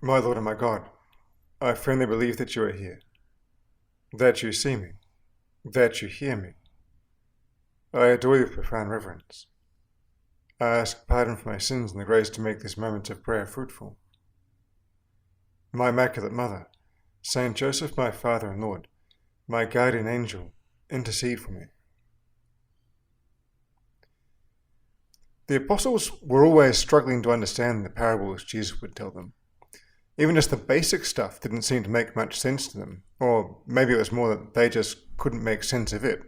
My Lord and my God, I firmly believe that you are here, that you see me, that you hear me. I adore you with profound reverence. I ask pardon for my sins and the grace to make this moment of prayer fruitful. My Immaculate Mother, Saint Joseph, my Father and Lord, my guardian angel, intercede for me. The apostles were always struggling to understand the parables Jesus would tell them. Even just the basic stuff didn't seem to make much sense to them, or maybe it was more that they just couldn't make sense of it.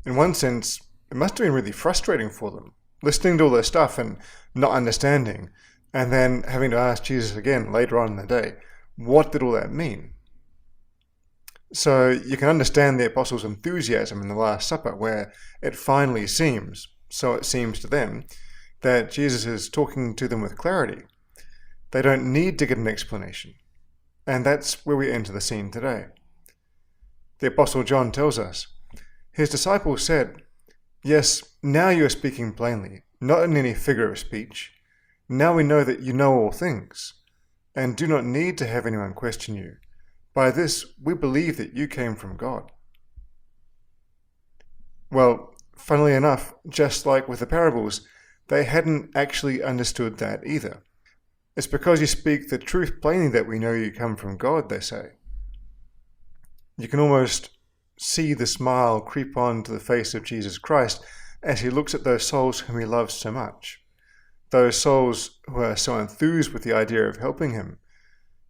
In one sense, it must have been really frustrating for them, listening to all this stuff and not understanding, and then having to ask Jesus again later on in the day, what did all that mean? So you can understand the apostles' enthusiasm in the Last Supper, where it finally seems, so it seems to them, that Jesus is talking to them with clarity. They don't need to get an explanation. And that's where we enter the scene today. The Apostle John tells us, his disciples said, "Yes, now you are speaking plainly, not in any figure of speech. Now we know that you know all things, and do not need to have anyone question you. By this we believe that you came from God." Well, funnily enough, just like with the parables, they hadn't actually understood that either. It's because you speak the truth plainly that we know you come from God, they say. You can almost see the smile creep onto the face of Jesus Christ as he looks at those souls whom he loves so much. Those souls who are so enthused with the idea of helping him,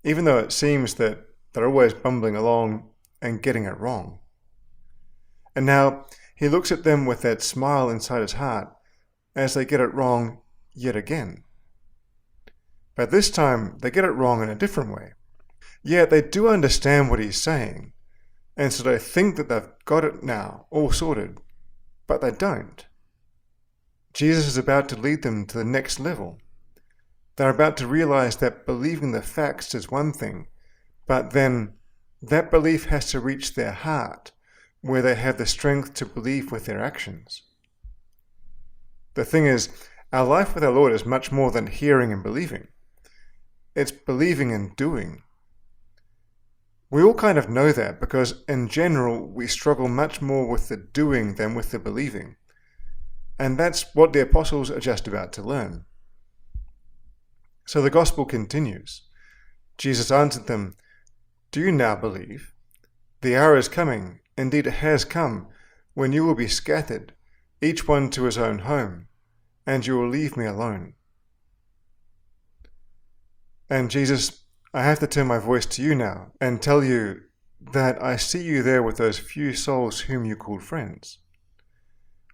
even though it seems that they're always bumbling along and getting it wrong. And now he looks at them with that smile inside his heart as they get it wrong yet again. But this time, they get it wrong in a different way. Yet they do understand what he's saying, and so they think that they've got it now, all sorted, but they don't. Jesus is about to lead them to the next level. They're about to realize that believing the facts is one thing, but then that belief has to reach their heart, where they have the strength to believe with their actions. The thing is, our life with our Lord is much more than hearing and believing. It's believing and doing. We all kind of know that because in general we struggle much more with the doing than with the believing. And that's what the apostles are just about to learn. So the gospel continues. Jesus answered them, "Do you now believe? The hour is coming, indeed it has come, when you will be scattered, each one to his own home, and you will leave me alone." And Jesus, I have to turn my voice to you now and tell you that I see you there with those few souls whom you called friends.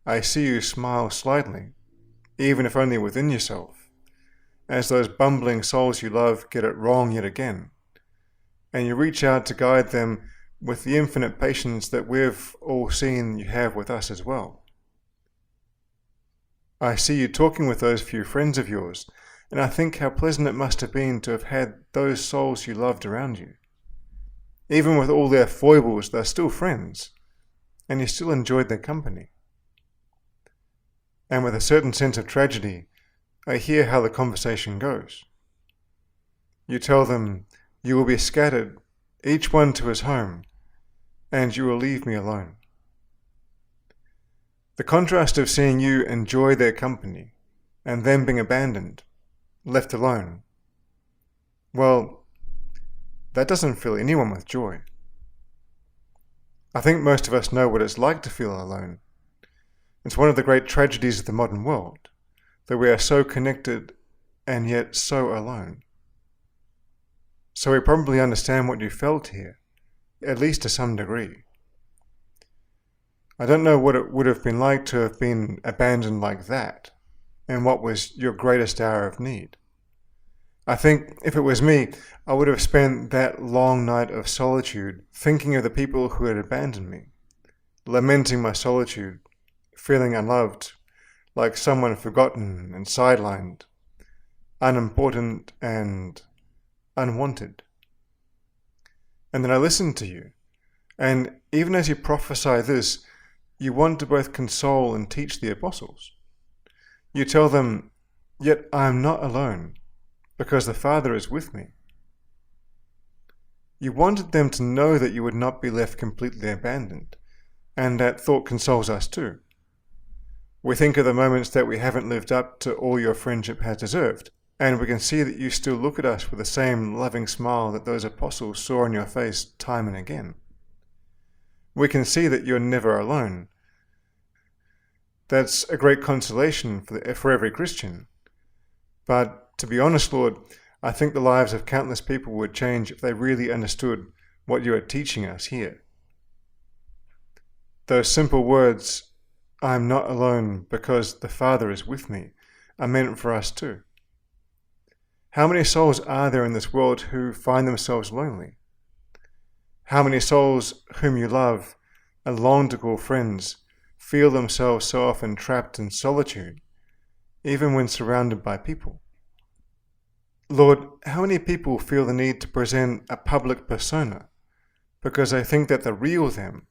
I see you smile slightly, even if only within yourself, as those bumbling souls you love get it wrong yet again, and you reach out to guide them with the infinite patience that we've all seen you have with us as well. I see you talking with those few friends of yours, and I think how pleasant it must have been to have had those souls you loved around you. Even with all their foibles, they're still friends, and you still enjoyed their company. And with a certain sense of tragedy, I hear how the conversation goes. You tell them, "You will be scattered, each one to his home, and you will leave me alone." The contrast of seeing you enjoy their company, and them being abandoned, left alone, well, that doesn't fill anyone with joy. I think most of us know what it's like to feel alone. It's one of the great tragedies of the modern world, that we are so connected and yet so alone. So we probably understand what you felt here, at least to some degree. I don't know what it would have been like to have been abandoned like that, and what was your greatest hour of need. I think if it was me, I would have spent that long night of solitude thinking of the people who had abandoned me, lamenting my solitude, feeling unloved, like someone forgotten and sidelined, unimportant and unwanted. And then I listened to you, and even as you prophesy this, you want to both console and teach the apostles. You tell them, "Yet I am not alone. because the Father is with me. You wanted them to know that you would not be left completely abandoned, and that thought consoles us too. We think of the moments that we haven't lived up to all your friendship has deserved, and we can see that you still look at us with the same loving smile that those apostles saw on your face time and again. We can see that you're never alone. That's a great consolation for every Christian. But to be honest, Lord, I think the lives of countless people would change if they really understood what you are teaching us here. Those simple words, "I am not alone because the Father is with me," are meant for us too. How many souls are there in this world who find themselves lonely? How many souls whom you love and long to call friends feel themselves so often trapped in solitude, even when surrounded by people? Lord, how many people feel the need to present a public persona because they think that the real them,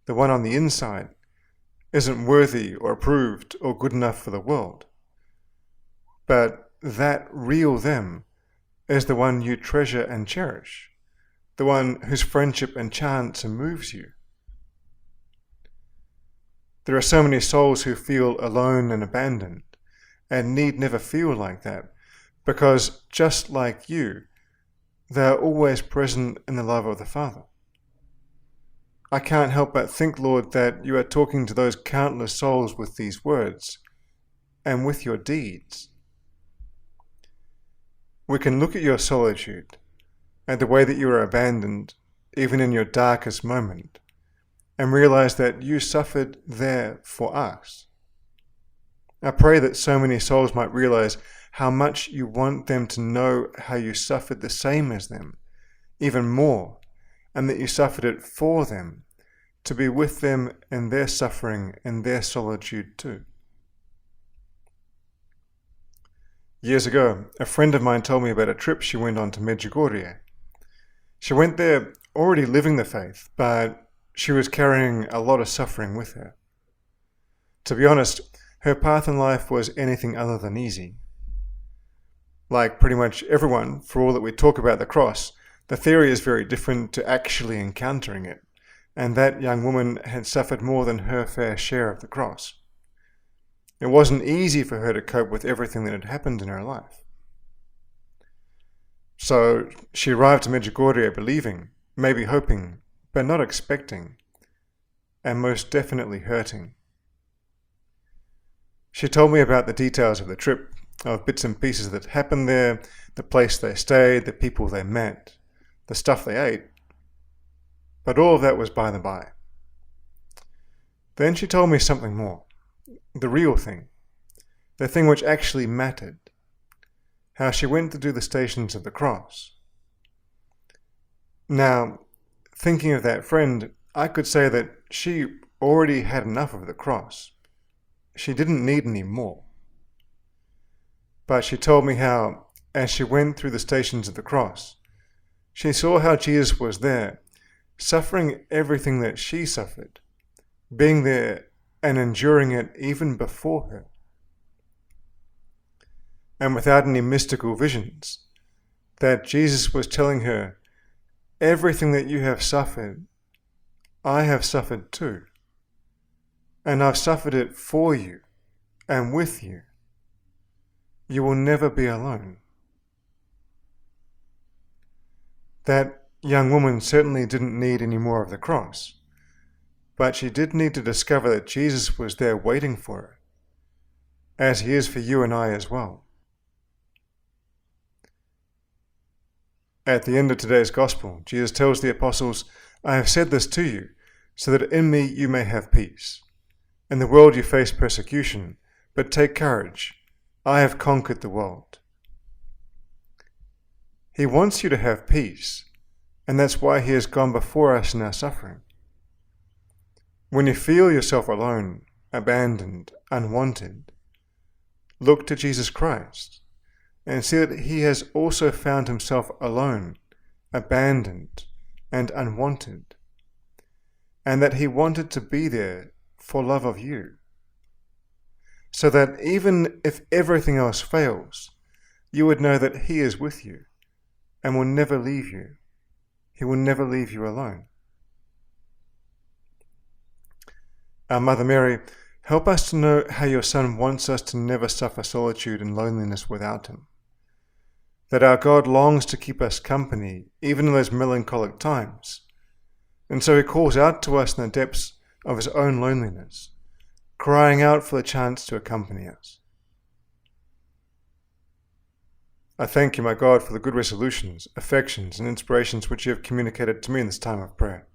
the one on the inside, isn't worthy or approved or good enough for the world? But that real them is the one you treasure and cherish, the one whose friendship enchants and moves you. There are so many souls who feel alone and abandoned, and need never feel like that, because just like you, they are always present in the love of the Father. I can't help but think, Lord, that you are talking to those countless souls with these words, and with your deeds. We can look at your solitude, and the way that you are abandoned, even in your darkest moment, and realize that you suffered there for us. I pray that so many souls might realize how much you want them to know how you suffered the same as them, even more, and that you suffered it for them, to be with them in their suffering and their solitude too. Years ago, a friend of mine told me about a trip she went on to Medjugorje. She went there already living the faith, but she was carrying a lot of suffering with her. To be honest, her path in life was anything other than easy. Like pretty much everyone, for all that we talk about the cross, the theory is very different to actually encountering it, and that young woman had suffered more than her fair share of the cross. It wasn't easy for her to cope with everything that had happened in her life. So she arrived to Medjugorje believing, maybe hoping, but not expecting, and most definitely hurting. She told me about the details of the trip, of bits and pieces that happened there, the place they stayed, the people they met, the stuff they ate. But all of that was by the by. Then she told me something more, the real thing, the thing which actually mattered, how she went to do the Stations of the Cross. Now, thinking of that friend, I could say that she already had enough of the cross. She didn't need any more. But she told me how, as she went through the Stations of the Cross, she saw how Jesus was there, suffering everything that she suffered, being there and enduring it even before her. And without any mystical visions, that Jesus was telling her, everything that you have suffered, I have suffered too. And I've suffered it for you and with you. You will never be alone. That young woman certainly didn't need any more of the cross, but she did need to discover that Jesus was there waiting for her, as he is for you and I as well. At the end of today's Gospel, Jesus tells the apostles, I have said this to you, so that in me you may have peace. In the world you face persecution, but take courage. I have conquered the world. He wants you to have peace, and that's why he has gone before us in our suffering. When you feel yourself alone, abandoned, unwanted, look to Jesus Christ and see that he has also found himself alone, abandoned, and unwanted, and that he wanted to be there for love of you, so that even if everything else fails, you would know that He is with you and will never leave you. He will never leave you alone. Our Mother Mary, help us to know how your Son wants us to never suffer solitude and loneliness without Him. That our God longs to keep us company, even in those melancholic times. And so He calls out to us in the depths of His own loneliness, crying out for the chance to accompany us. I thank you, my God, for the good resolutions, affections, and inspirations which you have communicated to me in this time of prayer.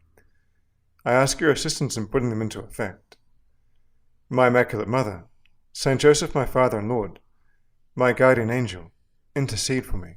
I ask your assistance in putting them into effect. My Immaculate Mother, Saint Joseph, my Father and Lord, my guardian angel, intercede for me.